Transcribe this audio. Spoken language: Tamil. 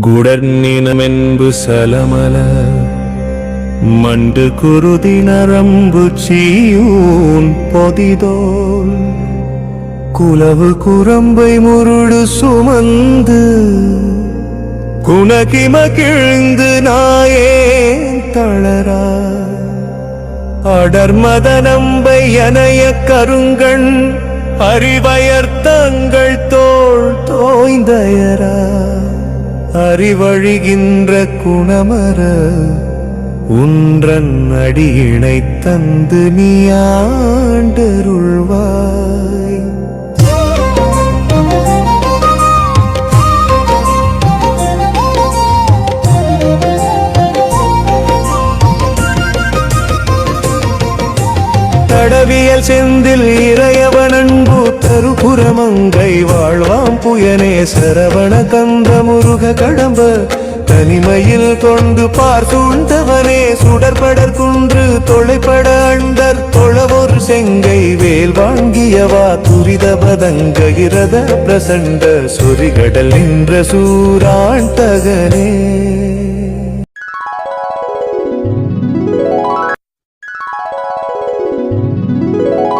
குடர்நினமென்பு சலமல மண்டு குருதி நரம்பு சீயூன் பொதிதோல் குலவு குரம்பை முருடு சுமந்து குணகிம கிழ்ந்து நாயேன் தளரா அடர்மத நம்பை அனைய கருங்கண் அறிவயர்த்தங்கள் தோள் தோய்ந்தயரா அறிவழிகின்ற குணமர உன்றன் அடியினை தந்து நீ ஆண்டருள்வாய். தடவியல் செந்தில் இறையவனன்பு தருபுறமங்கை வாழ்வாம் புயனே சரவண கந்த முருக கடம்ப தனிமையில் கொண்டு பார் சூழ்ந்தவனே சுடற்படர் குன்று தொலைப்பட அண்டர் தொழவொரு செங்கை வேல் வாங்கியவா துரித பதங்க இரத பிரசண்ட சொரிகடல் நின்ற சூராண்டகனே